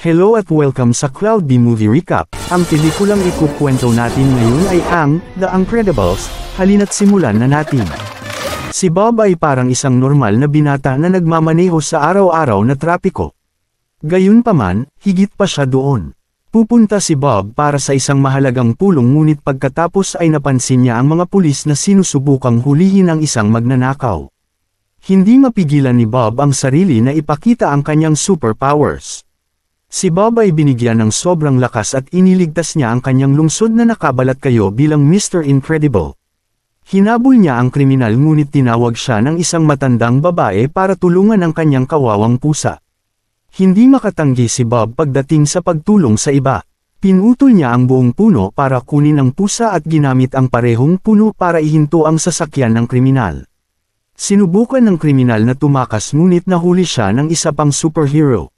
Hello at welcome sa Cloud B Movie Recap. Ang pelikulang ikukwento natin ngayon ay ang The Incredibles. Halina't simulan na natin. Si Bob ay parang isang normal na binata na nagmamaneho sa araw-araw na trapiko. Gayunpaman, higit pa siya doon. Pupunta si Bob para sa isang mahalagang pulong ngunit pagkatapos ay napansin niya ang mga pulis na sinusubukang hulihin ang isang magnanakaw. Hindi mapigilan ni Bob ang sarili na ipakita ang kanyang superpowers. Si Bob ay binigyan ng sobrang lakas at iniligtas niya ang kanyang lungsod na nakabalat kayo bilang Mr. Incredible. Hinabol niya ang kriminal ngunit tinawag siya ng isang matandang babae para tulungan ang kanyang kawawang pusa. Hindi makatanggi si Bob pagdating sa pagtulong sa iba. Pinutol niya ang buong puno para kunin ang pusa at ginamit ang parehong puno para ihinto ang sasakyan ng kriminal. Sinubukan ng kriminal na tumakas ngunit nahuli siya ng isa pang superhero.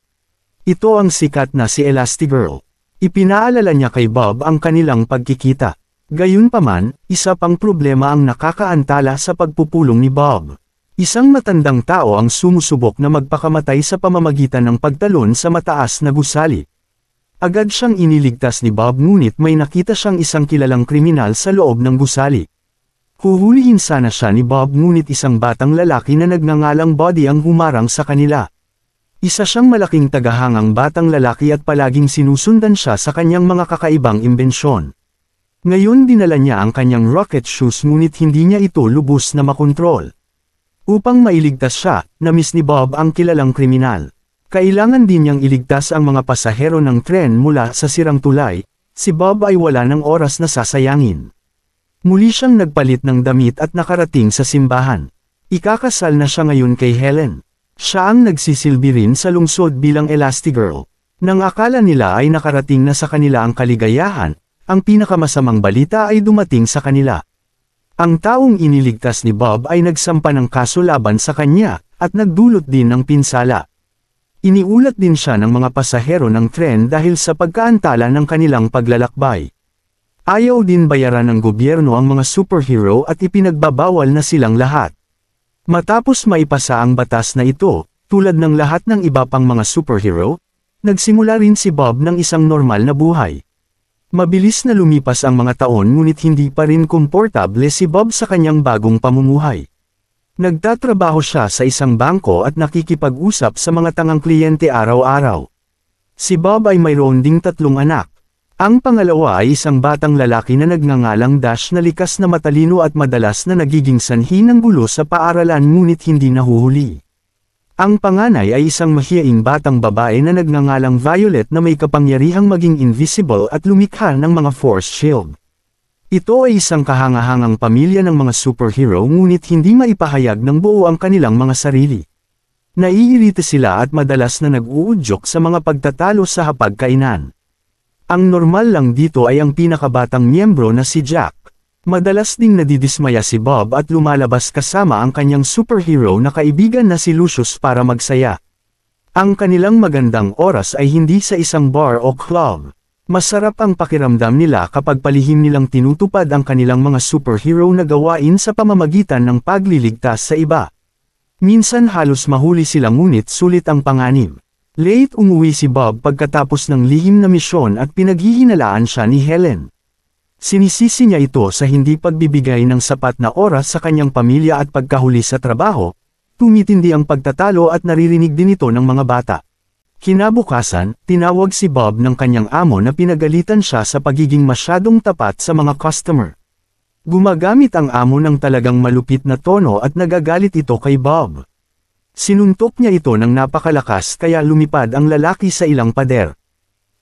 Ito ang sikat na si Elastigirl. Ipinaalala niya kay Bob ang kanilang pagkikita. Gayunpaman, isa pang problema ang nakakaantala sa pagpupulong ni Bob. Isang matandang tao ang sumusubok na magpakamatay sa pamamagitan ng pagtalon sa mataas na gusali. Agad siyang iniligtas ni Bob ngunit may nakita siyang isang kilalang kriminal sa loob ng gusali. Huhulihin sana siya ni Bob ngunit isang batang lalaki na nagngangalang Buddy ang humarang sa kanila. Isa siyang malaking tagahangang batang lalaki at palaging sinusundan siya sa kanyang mga kakaibang imbensyon. Ngayon dinala niya ang kanyang rocket shoes ngunit hindi niya ito lubos na makontrol. Upang mailigtas siya, na-miss ni Bob ang kilalang kriminal. Kailangan din niyang iligtas ang mga pasahero ng tren mula sa sirang tulay. Si Bob ay wala ng oras na sasayangin. Muli siyang nagpalit ng damit at nakarating sa simbahan. Ikakasal na siya ngayon kay Helen. Siya ang nagsisilbi rin sa lungsod bilang Elastigirl. Nang akala nila ay nakarating na sa kanila ang kaligayahan, ang pinakamasamang balita ay dumating sa kanila. Ang taong iniligtas ni Bob ay nagsampa ng kaso laban sa kanya, at nagdulot din ng pinsala. Iniulat din siya ng mga pasahero ng tren dahil sa pagkaantala ng kanilang paglalakbay. Ayaw din bayaran ng gobyerno ang mga superhero at ipinagbabawal na silang lahat. Matapos maipasa ang batas na ito, tulad ng lahat ng iba pang mga superhero, nagsimula rin si Bob ng isang normal na buhay. Mabilis na lumipas ang mga taon ngunit hindi pa rin komportable si Bob sa kanyang bagong pamumuhay. Nagtatrabaho siya sa isang bangko at nakikipag-usap sa mga tangang kliyente araw-araw. Si Bob ay mayroon ding 3 anak. Ang pangalawa ay isang batang lalaki na nagngangalang Dash na likas na matalino at madalas na nagiging sanhi ng gulo sa paaralan ngunit hindi nahuhuli. Ang panganay ay isang mahiyaing batang babae na nagngangalang Violet na may kapangyarihang maging invisible at lumikha ng mga force shield. Ito ay isang kahangahangang pamilya ng mga superhero ngunit hindi maipahayag ng buo ang kanilang mga sarili. Naiirita sila at madalas na nag-uudyok sa mga pagtatalo sa hapagkainan. Ang normal lang dito ay ang pinakabatang miyembro na si Jack. Madalas ding nadidismaya si Bob at lumalabas kasama ang kanyang superhero na kaibigan na si Lucius para magsaya. Ang kanilang magandang oras ay hindi sa isang bar o club. Masarap ang pakiramdam nila kapag palihim nilang tinutupad ang kanilang mga superhero na gawain sa pamamagitan ng pagliligtas sa iba. Minsan halos mahuli sila ngunit sulit ang panganib. Late umuwi si Bob pagkatapos ng lihim na misyon at pinaghihinalaan siya ni Helen. Sinisisi niya ito sa hindi pagbibigay ng sapat na oras sa kanyang pamilya at pagkahuli sa trabaho, tumitindi ang pagtatalo at naririnig din ito ng mga bata. Kinabukasan, tinawag si Bob ng kanyang amo na pinagalitan siya sa pagiging masyadong tapat sa mga customer. Gumagamit ang amo ng talagang malupit na tono at nagagalit ito kay Bob. Sinuntok niya ito ng napakalakas kaya lumipad ang lalaki sa ilang pader.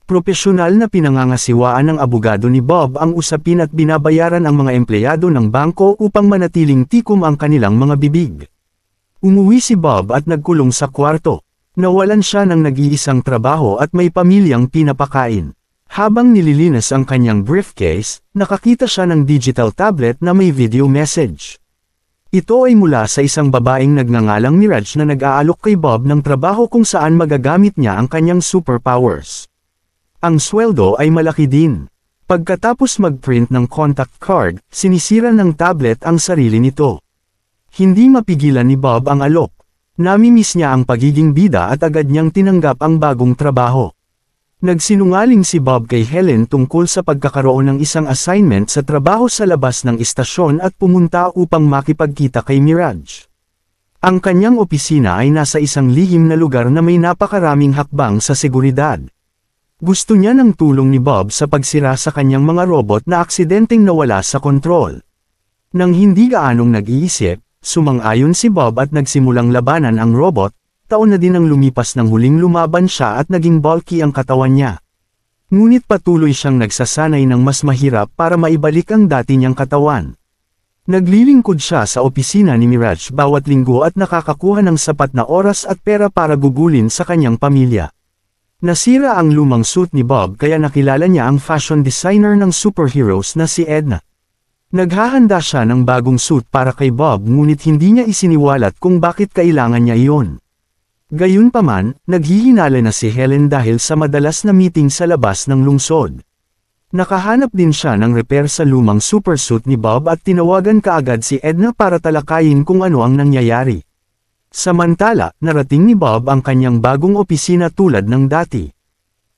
Propesyonal na pinangangasiwaan ng abogado ni Bob ang usapin at binabayaran ang mga empleyado ng bangko upang manatiling tikom ang kanilang mga bibig. Umuwi si Bob at nagkulong sa kwarto. Nawalan siya ng nag-iisang trabaho at may pamilyang pinapakain. Habang nililinas ang kanyang briefcase, nakakita siya ng digital tablet na may video message. Ito ay mula sa isang babaeng nagngangalang Mirage na nag-aalok kay Bob ng trabaho kung saan magagamit niya ang kanyang superpowers. Ang sweldo ay malaki din. Pagkatapos mag-print ng contact card, sinisira ng tablet ang sarili nito. Hindi mapigilan ni Bob ang alok. Namimiss niya ang pagiging bida at agad niyang tinanggap ang bagong trabaho. Nagsinungaling si Bob kay Helen tungkol sa pagkakaroon ng isang assignment sa trabaho sa labas ng istasyon at pumunta upang makipagkita kay Mirage. Ang kanyang opisina ay nasa isang lihim na lugar na may napakaraming hakbang sa seguridad. Gusto niya ng tulong ni Bob sa pagsira sa kanyang mga robot na aksidenteng nawala sa kontrol. Nang hindi gaanong nag-iisip, sumang-ayon si Bob at nagsimulang labanan ang robot. Taon na din ang lumipas ng huling lumaban siya at naging bulky ang katawan niya. Ngunit patuloy siyang nagsasanay ng mas mahirap para maibalik ang dati niyang katawan. Naglilingkod siya sa opisina ni Mirage bawat linggo at nakakakuha ng sapat na oras at pera para gugulin sa kanyang pamilya. Nasira ang lumang suit ni Bob kaya nakilala niya ang fashion designer ng superheroes na si Edna. Naghahanda siya ng bagong suit para kay Bob ngunit hindi niya isiniwalat kung bakit kailangan niya iyon. Gayunpaman, naghihinala na si Helen dahil sa madalas na meeting sa labas ng lungsod. Nakahanap din siya ng repair sa lumang supersuit ni Bob at tinawagan kaagad si Edna para talakayin kung ano ang nangyayari. Samantala, narating ni Bob ang kanyang bagong opisina tulad ng dati.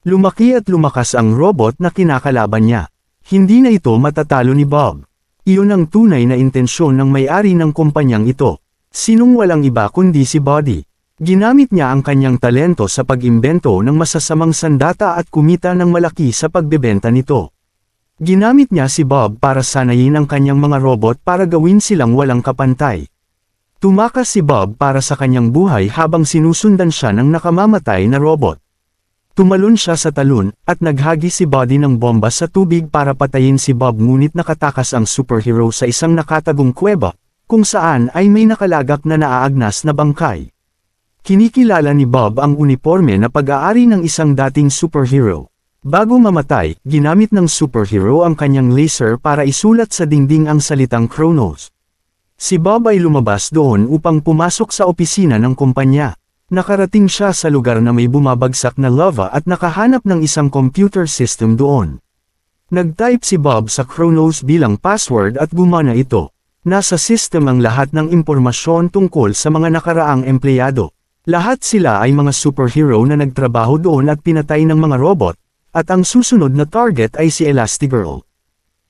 Lumaki at lumakas ang robot na kinakalaban niya. Hindi na ito matatalo ni Bob. Iyon ang tunay na intensyon ng may-ari ng kumpanyang ito. Sinong walang iba kundi si Buddy. Ginamit niya ang kanyang talento sa pag-imbento ng masasamang sandata at kumita ng malaki sa pagbebenta nito. Ginamit niya si Bob para sanayin ang kanyang mga robot para gawin silang walang kapantay. Tumakas si Bob para sa kanyang buhay habang sinusundan siya ng nakamamatay na robot. Tumalon siya sa talon, at naghagi si Buddy ng bomba sa tubig para patayin si Bob ngunit nakatakas ang superhero sa isang nakatagong kuweba, kung saan ay may nakalagak na naaagnas na bangkay. Kinikilala ni Bob ang uniforme na pag-aari ng isang dating superhero. Bago mamatay, ginamit ng superhero ang kanyang laser para isulat sa dingding ang salitang Kronos. Si Bob ay lumabas doon upang pumasok sa opisina ng kumpanya. Nakarating siya sa lugar na may bumabagsak na lava at nakahanap ng isang computer system doon. Nag-type si Bob sa Kronos bilang password at gumana ito. Nasa system ang lahat ng impormasyon tungkol sa mga nakaraang empleyado. Lahat sila ay mga superhero na nagtrabaho doon at pinatay ng mga robot, at ang susunod na target ay si Elastigirl.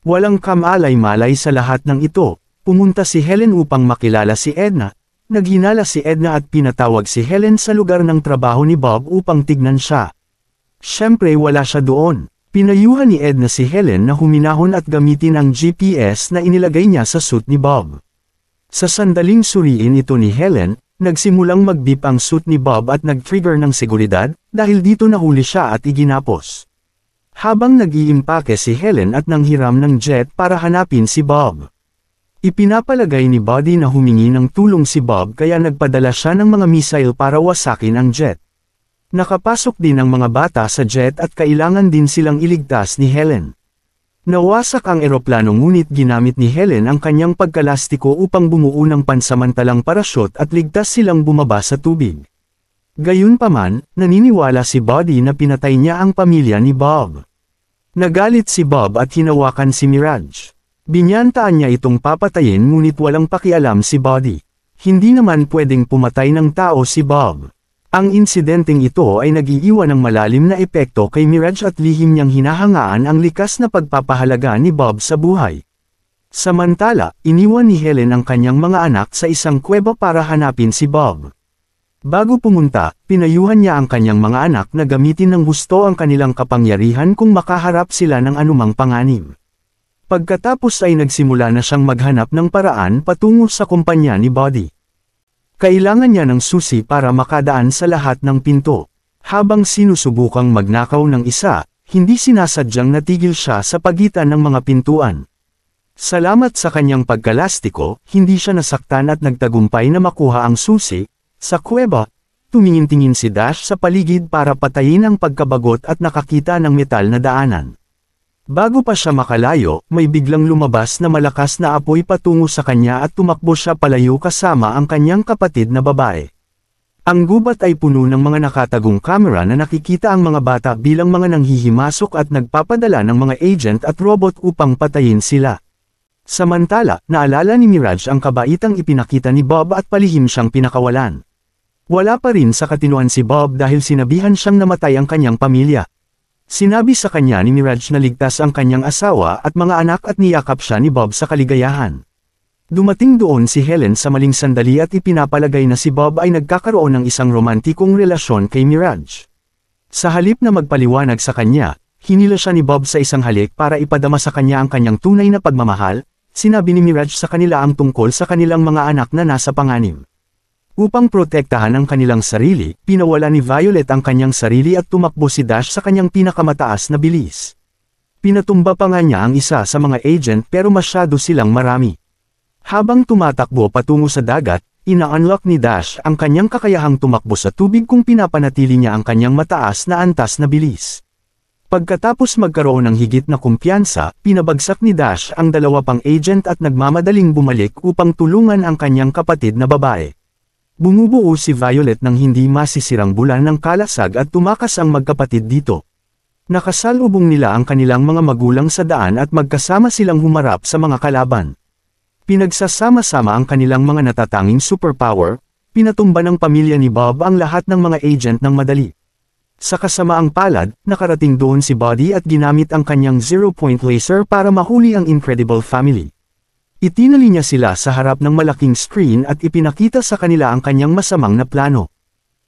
Walang kamalay-malay sa lahat ng ito, pumunta si Helen upang makilala si Edna, naghinala si Edna at pinatawag si Helen sa lugar ng trabaho ni Bob upang tignan siya. Siyempre wala siya doon. Pinayuhan ni Edna si Helen na huminahon at gamitin ang GPS na inilagay niya sa suit ni Bob. Sa sandaling suriin ito ni Helen, nagsimulang mag-beep ang suit ni Bob at nag-trigger ng seguridad, dahil dito nahuli siya at iginapos. Habang nag-iimpake si Helen at nanghiram ng jet para hanapin si Bob. Ipinapalagay ni Buddy na humingi ng tulong si Bob kaya nagpadala siya ng mga missile para wasakin ang jet. Nakapasok din ang mga bata sa jet at kailangan din silang iligtas ni Helen. Nawasak ang eroplano ngunit ginamit ni Helen ang kanyang pagkalastiko upang bumuo ng pansamantalang parachute at ligtas silang bumaba sa tubig. Gayunpaman, naniniwala si Buddy na pinatay niya ang pamilya ni Bob. Nagalit si Bob at hinawakan si Mirage. Binyantaan niya itong papatayin ngunit walang pakialam si Buddy. Hindi naman pwedeng pumatay ng tao si Bob. Ang insidenteng ito ay nag-iiwan ng malalim na epekto kay Mirage at lihim niyang hinahangaan ang likas na pagpapahalaga ni Bob sa buhay. Samantala, iniwan ni Helen ang kanyang mga anak sa isang kuweba para hanapin si Bob. Bago pumunta, pinayuhan niya ang kanyang mga anak na gamitin ng husto ang kanilang kapangyarihan kung makaharap sila ng anumang panganib. Pagkatapos ay nagsimula na siyang maghanap ng paraan patungo sa kumpanya ni Buddy. Kailangan niya ng susi para makadaan sa lahat ng pinto. Habang sinusubukang magnakaw ng isa, hindi sinasadyang natigil siya sa pagitan ng mga pintuan. Salamat sa kanyang pagkalastiko, hindi siya nasaktan at nagtagumpay na makuha ang susi. Sa kuweba, tumingin-tingin si Dash sa paligid para patayin ang pagkabagot at nakakita ng metal na daanan. Bago pa siya makalayo, may biglang lumabas na malakas na apoy patungo sa kanya at tumakbo siya palayo kasama ang kanyang kapatid na babae. Ang gubat ay puno ng mga nakatagong kamera na nakikita ang mga bata bilang mga nanghihimasok at nagpapadala ng mga agent at robot upang patayin sila. Samantala, naalala ni Mirage ang kabaitang ipinakita ni Bob at palihim siyang pinakawalan. Wala pa rin sa katinuan si Bob dahil sinabihan siyang namatay ang kanyang pamilya. Sinabi sa kanya ni Mirage na ligtas ang kanyang asawa at mga anak at niyakap siya ni Bob sa kaligayahan. Dumating doon si Helen sa maling sandali at ipinapalagay na si Bob ay nagkakaroon ng isang romantikong relasyon kay Mirage. Sa halip na magpaliwanag sa kanya, hinila siya ni Bob sa isang halik para ipadama sa kanya ang kanyang tunay na pagmamahal. Sinabi ni Mirage sa kanila ang tungkol sa kanilang mga anak na nasa panganib. Upang protektahan ang kanilang sarili, pinawala ni Violet ang kanyang sarili at tumakbo si Dash sa kanyang pinakamataas na bilis. Pinatumba pa nga niya ang isa sa mga agent pero masyado silang marami. Habang tumatakbo patungo sa dagat, ina-unlock ni Dash ang kanyang kakayahang tumakbo sa tubig kung pinapanatili niya ang kanyang mataas na antas na bilis. Pagkatapos magkaroon ng higit na kumpiyansa, pinabagsak ni Dash ang dalawa pang agent at nagmamadaling bumalik upang tulungan ang kanyang kapatid na babae. Bumubuo si Violet ng hindi masisirang bulan ng kalasag at tumakas ang magkapatid dito. Nakasalubong nila ang kanilang mga magulang sa daan at magkasama silang humarap sa mga kalaban. Pinagsasama-sama ang kanilang mga natatanging superpower, pinatumba ng pamilya ni Bob ang lahat ng mga agent ng madali. Sa kasamaang palad, nakarating doon si Buddy at ginamit ang kanyang zero-point laser para mahuli ang Incredible Family. Itinali niya sila sa harap ng malaking screen at ipinakita sa kanila ang kanyang masamang na plano.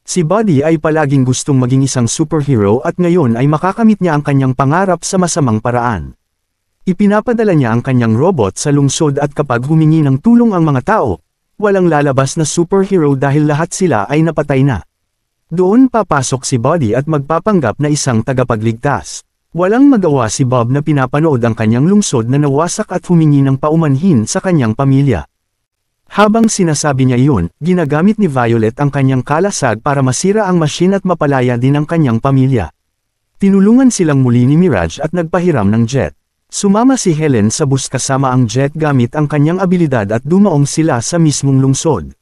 Si Buddy ay palaging gustong maging isang superhero at ngayon ay makakamit niya ang kanyang pangarap sa masamang paraan. Ipinapadala niya ang kanyang robot sa lungsod at kapag humingi ng tulong ang mga tao, walang lalabas na superhero dahil lahat sila ay napatay na. Doon papasok si Buddy at magpapanggap na isang tagapagligtas. Walang magawa si Bob na pinapanood ang kanyang lungsod na nawasak at humingi ng paumanhin sa kanyang pamilya. Habang sinasabi niya iyon, ginagamit ni Violet ang kanyang kalasag para masira ang machine at mapalaya din ang kanyang pamilya. Tinulungan silang muli ni Mirage at nagpahiram ng jet. Sumama si Helen sa bus kasama ang jet gamit ang kanyang abilidad at dumaong sila sa mismong lungsod.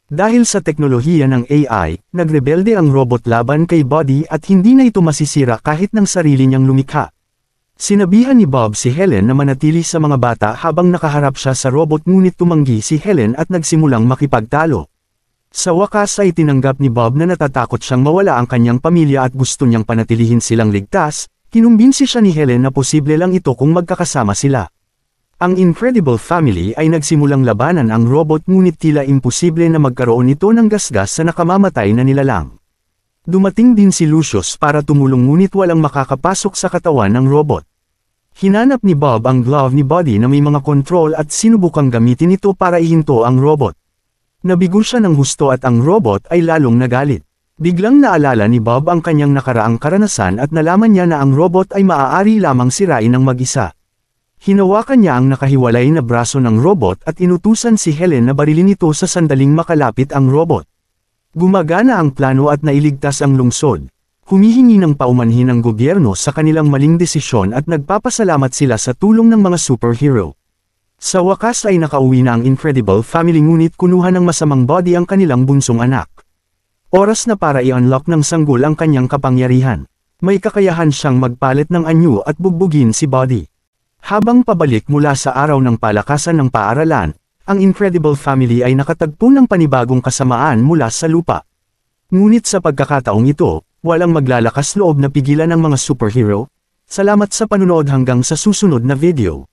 Dahil sa teknolohiya ng AI, nagrebelde ang robot laban kay Buddy at hindi na ito masisira kahit ng sarili niyang lumikha. Sinabihan ni Bob si Helen na manatili sa mga bata habang nakaharap siya sa robot ngunit tumanggi si Helen at nagsimulang makipagtalo. Sa wakas ay tinanggap ni Bob na natatakot siyang mawala ang kanyang pamilya at gusto niyang panatilihin silang ligtas, kinumbinsi siya ni Helen na posible lang ito kung magkakasama sila. Ang Incredible Family ay nagsimulang labanan ang robot ngunit tila imposible na magkaroon ito ng gasgas sa nakamamatay na nilalang. Dumating din si Lucius para tumulong ngunit walang makakapasok sa katawan ng robot. Hinanap ni Bob ang glove ni Buddy na may mga kontrol at sinubukang gamitin ito para ihinto ang robot. Nabigo siya ng husto at ang robot ay lalong nagalit. Biglang naalala ni Bob ang kanyang nakaraang karanasan at nalaman niya na ang robot ay maaari lamang sirain ng mag-isa. Hinawakan niya ang nakahiwalay na braso ng robot at inutusan si Helen na barilin ito sa sandaling makalapit ang robot. Gumagana ang plano at nailigtas ang lungsod. Humihingi ng paumanhin ang gobyerno sa kanilang maling desisyon at nagpapasalamat sila sa tulong ng mga superhero. Sa wakas ay nakauwi na ang Incredible Family ngunit kunuha ng masamang Buddy ang kanilang bunsong anak. Oras na para i-unlock ng sanggol ang kanyang kapangyarihan. May kakayahan siyang magpalit ng anyo at bugbugin si Buddy. Habang pabalik mula sa araw ng palakasan ng paaralan, ang Incredible Family ay nakatagpo ng panibagong kasamaan mula sa lupa. Ngunit sa pagkakataong ito, walang maglalakas loob na pigilan ng mga superhero. Salamat sa panunood hanggang sa susunod na video.